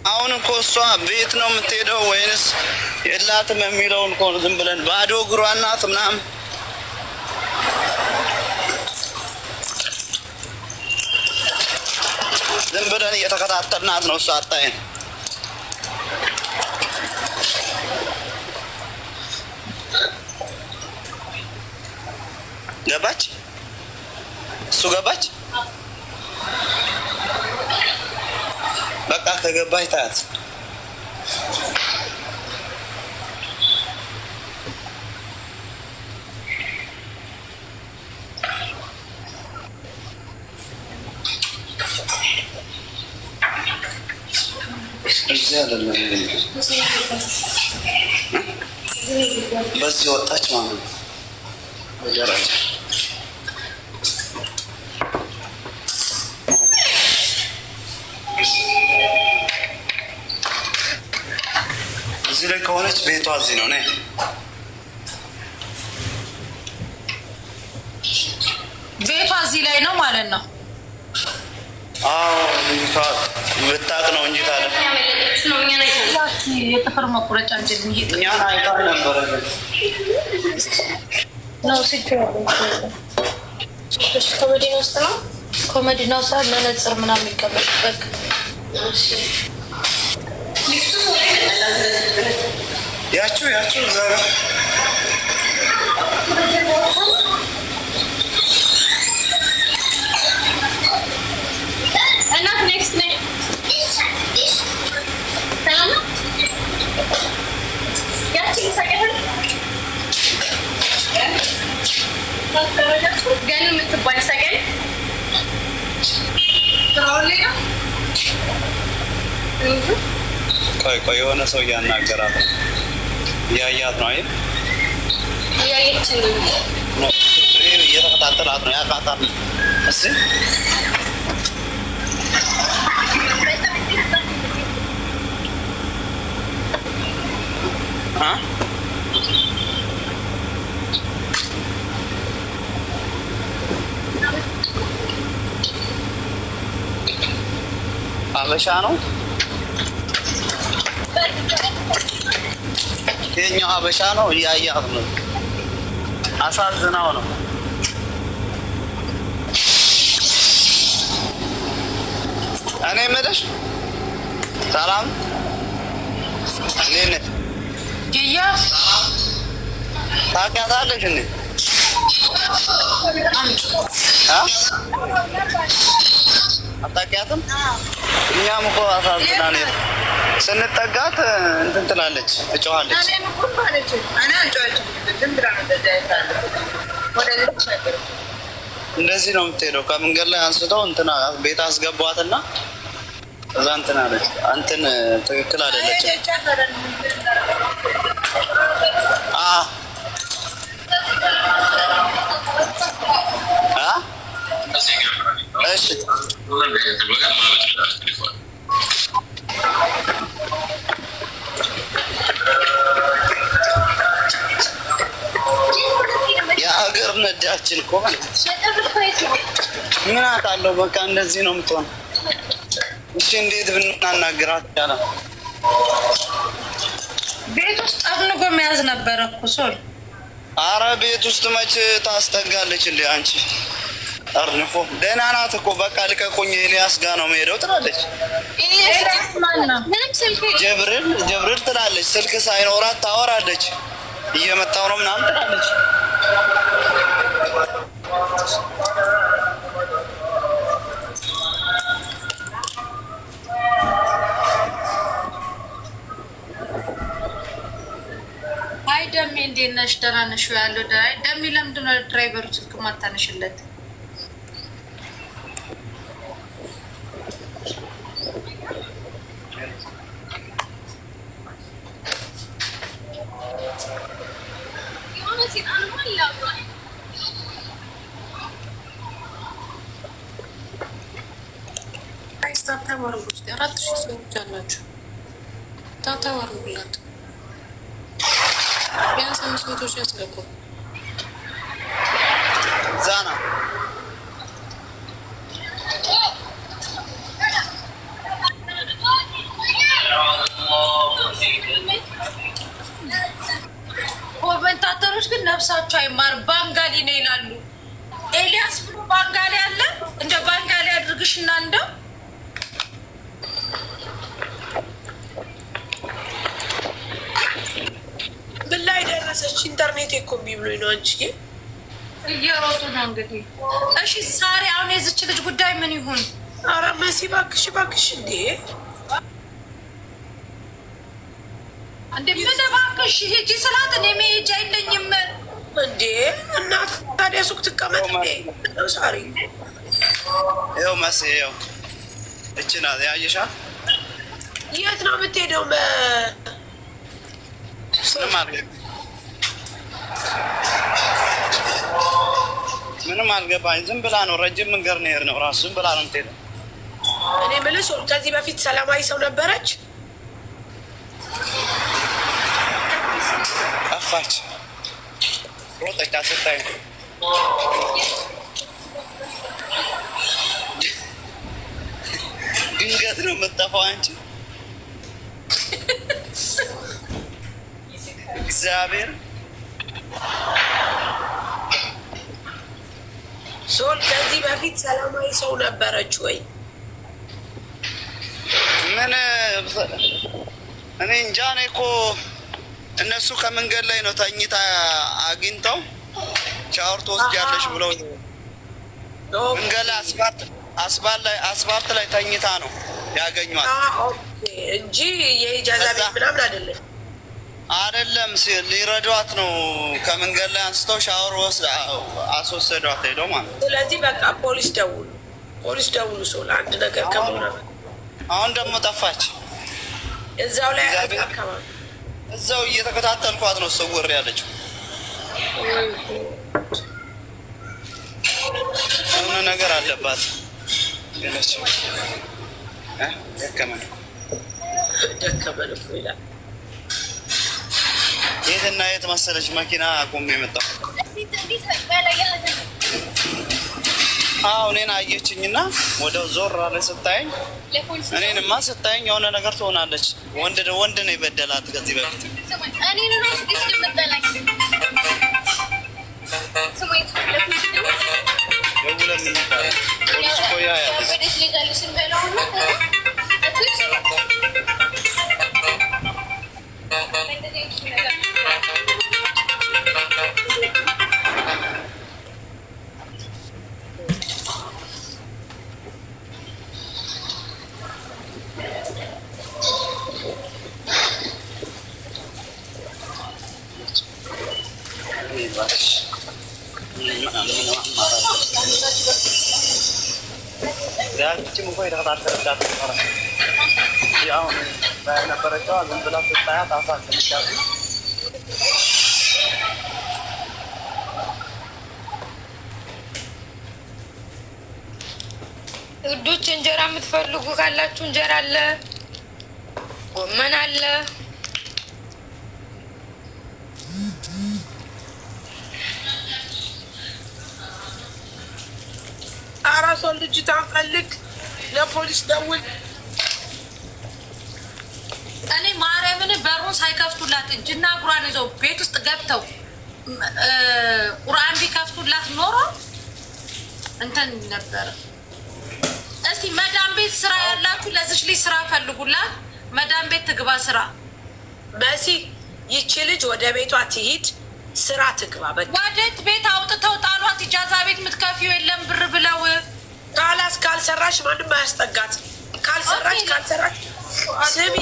አሁን እኮ እሷ ቤት ነው የምትሄደው ወይንስ የላትም የሚለውን እኮ ዝም ብለን ባዶ እግሯን ናት ምናምን ዝም ብለን እየተከታተልናት ነው። እሷ አታይን። ገባች፣ እሱ ገባች። በቃ ከገባች ታያት። እዚህ አይደለም በዚህ ወጣች ማለት ነው። ወደራች እዚህ ላይ ከሆነች ቤቷ እዚህ ነው። ነይ ቤቷ እዚህ ላይ ነው ማለት ነው። አዎ ብታቅ ነው እንጂ ታዲያ የጥፍር መቁረጫ እንጂ እኛን አይታል ነበረ ነው ኮሜዲና ውስጥ ነው። ኮሜዲና ውስጥ መነጽር ምናምን ይቀመጥበት ያችሁ እዛ ነው። እናት ኔክስት ነይ ሰላም ነው። ያቺ ሰቀቀን ገን የምትባል ሰቀን ቆይ የሆነ ሰው እያናገራት ነው። እያያት ነው። አይ እያየችን ነው። እየተከታተላት ነው። ያቃታል። እሺ አበሻ ነው የኛው አበሻ ነው። እያያት ነው። አሳዝናው ነው። እኔ የምልሽ ሰላም እንዴት ጂያ ታውቂያታለሽ እንዴ? አታውቂያትም? እኛም እኮ አሳዝናን ስንጠጋት እንትን ትላለች፣ ትጮኻለች። እንደዚህ ነው የምትሄደው። ከመንገድ ላይ አንስተው እንትና ቤት አስገቧትና እዛ እንትን አለች። አንተን ትክክል አይደለችም። እሺ የሀገር ነዳችን እኮ ምን አውቃለሁ። በቃ እንደዚህ ነው የምትሆነው። እሺ እንዴት ብናናግራት ይቻላል? ቤት ውስጥ አብንጎ መያዝ ነበረ እኮ ሶል። አረ ቤት ውስጥ መች ታስጠጋለች እንዴ አንቺ? አርንፎ ደህና ናት እኮ በቃ ልቀቁኝ፣ ኤልያስ ጋር ነው የምሄደው ትላለች። ጀብርል ትላለች። ስልክ ሳይኖራት ታወራለች። እየመጣው ነው ምናምን ትላለች። አይ ደሜ እንዴት ነሽ? ደህና ነሽ ያለው ደሜ። ለምንድን ነው ድራይቨሩ ስልክ ማታነሽለት? ታታዋሩ ውስጥ 4000 ሰዎች አላችሁ። ታታዋሩ ብላት ቢያንስ 500 ሺህ ያስገቡ። ዛና እና እንደው ምን ላይ ደረሰች? ኢንተርኔት እኮ እምቢ ብሎኝ ነው። አንቺ እየሮጡ ነው እንግዲህ። እሺ ሳሪ፣ አሁን የዚች ልጅ ጉዳይ ምን ይሁን? ኧረ መሲ እባክሽ እባክሽ። እንዴ እንዴ ምን እባክሽ ሂጂ ስላት እኔ መሄጃ የለኝም እንዴ። እና ታዲያ ሱቅ ትቀመጥ እንዴ? ሳሪ ይኸው መሲ ይኸው እቺ ናት ያየሻት። የት ነው የምትሄደው? ምንም አልገባኝ። ዝም ብላ ነው ረጅም መንገድ ነው የሄድነው። ራሱ ዝም ብላ ነው የምትሄደው። እኔ የምልሽ ከዚህ በፊት ሰላማዊ ሰው ነበረች? ጠፋች። ሮጠች ስታይ ድንገት ነው የምትጠፋው አንቺ። እግዚአብሔር ሶል ከዚህ በፊት ሰላማዊ ሰው ነበረች ወይ? ምን እኔ እንጃ። እኔ እኮ እነሱ ከመንገድ ላይ ነው ተኝታ አግኝተው ሻወር ትወስጃለሽ ብለው መንገድ ላይ አስፋልት ላይ ተኝታ ነው ያገኟት እንጂ የኢጃዛ ቤት ምናምን አይደለም። አይደለም ሊረዷት ነው። ከመንገድ ላይ አንስተው ሻወር አስወሰዷት ሄደው ማለት ነው። ስለዚህ በቃ ፖሊስ ደውሉ ሶል አንድ ነገር ከመሆነ አሁን ደግሞ ጠፋች። እዛው ላይ አካባቢ እዛው እየተከታተልኳት ነው ሰውር ያለችው። የሆነ ነገር አለባት ገለች። ደከመን እኮ ይላል። የትና የት መሰለች መኪና አቁሜ የመጣው። እኔን አየችኝና ወደው ዞር አለ ስታየኝ። እኔንማ ስታየኝ የሆነ ነገር ትሆናለች። ወንድ ነው የበደላት ከዚህ በፊት ፖሊስ እኮ ያያል። ያቺም እኮ የተከታተለቻት ያው ነበረችዋ። ዝም ብላ ስታያት አሳዘነቻት። ውዶች እንጀራ የምትፈልጉ ካላችሁ እንጀራ አለ፣ ጎመን አለ። አራሷን ልጅቷን ፈልግ፣ ለፖሊስ ደውል። እኔ ማርያምን በሩን ሳይከፍቱላት እጅና እግሯን ይዘው ቤት ውስጥ ገብተው ቁርአን ቢከፍቱላት ኖሮ እንትን ነበረ። እስቲ መዳም ቤት ስራ ያላችሁ ለዚች ልጅ ስራ ፈልጉላት። መዳም ቤት ትግባ ስራ። መሲ ይቺ ልጅ ወደ ቤቷ ትሂድ፣ ስራ ትግባ። በቃ ወዴት ቤት አውጥተው ጣሏት። ኢጃዛ ቤት የምትከፊው የለም ብር ብለው። ካልሰራሽ ማንም አያስጠጋት። ካልሰራች ስሚ፣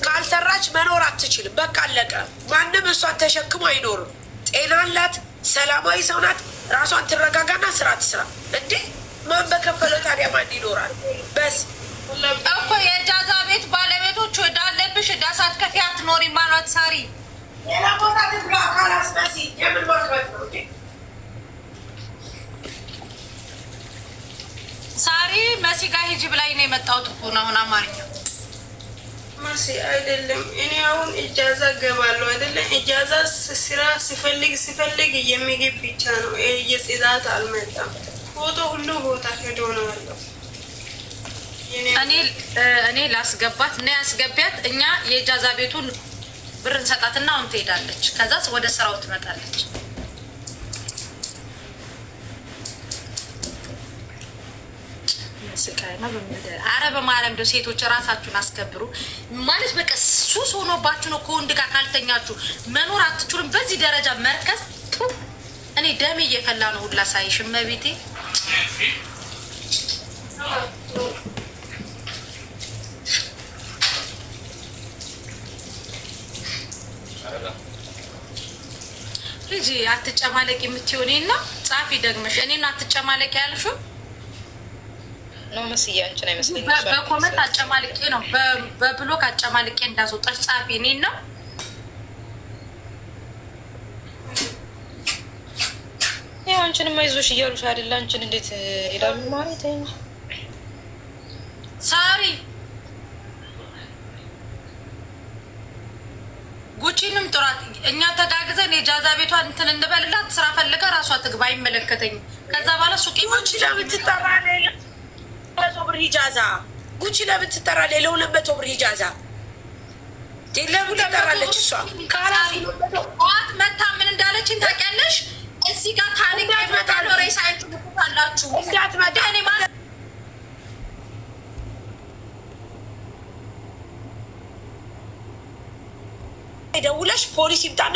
ካልሰራች መኖር አትችልም። በቃ አለቀ። ማንም እሷን ተሸክሞ አይኖርም። ጤና አላት፣ ሰላማዊ ሰው ናት። ራሷን ትረጋጋና ስራ ትስራ። እንዴ ማን በከፈለው ታዲያ ማን ይኖራል? በስ እኮ የኢጃዛ ቤት ባለቤቶች ወዳለብሽ እዳ ሳትከፊ አትኖሪም ማለት ሳሪ ሌላ ቦታ ትግባ። ካላስመሲ የምን ማክበት ነው እንዴ? ሳሪ መሲ ጋር ሂጂ ብላኝ ነው የመጣሁት እኮ ነው። አሁን አማርኛ መሲ አይደለም። እኔ አሁን ኢጃዛ ገባለሁ አይደለም። ኢጃዛ ስራ ሲፈልግ የሚገብ ብቻ ነው። የጽዳት አልመጣም። ፎቶ ሁሉ ቦታ ሄዶ ነው ያለው። እኔ ላስገባት እና ያስገቢያት። እኛ የኢጃዛ ቤቱን ብር እንሰጣትና አሁን ትሄዳለች። ከዛ ወደ ስራው ትመጣለች። ስቃይ ነው በምድር። ኧረ በማርያም እንደው ሴቶች ራሳችሁን አስከብሩ ማለት በቃ ሱስ ሆኖባችሁ ነው። ከወንድ ጋር ካልተኛችሁ መኖር አትችሉም። በዚህ ደረጃ መርከስ እኔ ደሜ እየፈላ ነው ሁላ ሳይሽ እመቤቴ። ልጅ አትጨማለቅ የምትይው እኔና ጻፊ ደግመሽ እኔና አትጨማለቅ ያልሽው ነው መስያ አንቺን አይመስለኝም። በኮመንት አጨማልቄ ነው በብሎክ አጨማልቄ እንዳስወጣሽ ጻፊ እኔና ያው አንቺንም አይዞሽ እያሉሽ አይደል? አንቺን እንዴት ይላሉ ማለት ነው። ሳሪ ጉቺንም ጥራት እኛ ተጋግዘን የጃዛ ቤቷን እንትን እንበልላት። ስራ ፈልጋ ራሷ ትግባ፣ አይመለከተኝም። ከዛ በኋላ ሱቂ ጉቺ ለምን ትጠራ? ለመቶ ብር ሂጃዛ ጉቺ ለምን ትጠራ? ለ200 ብር ሂጃዛ ለምን ትጠራለች? እሷ ጠዋት መታ ምን እንዳለችን ታውቂያለሽ? እዚህ ጋር ታሪክ ይመጣል ወሬ ሳይንቱ ልኩታላችሁ እንዳትመጣ እኔ ማ ደውለሽ ፖሊስ ይምጣና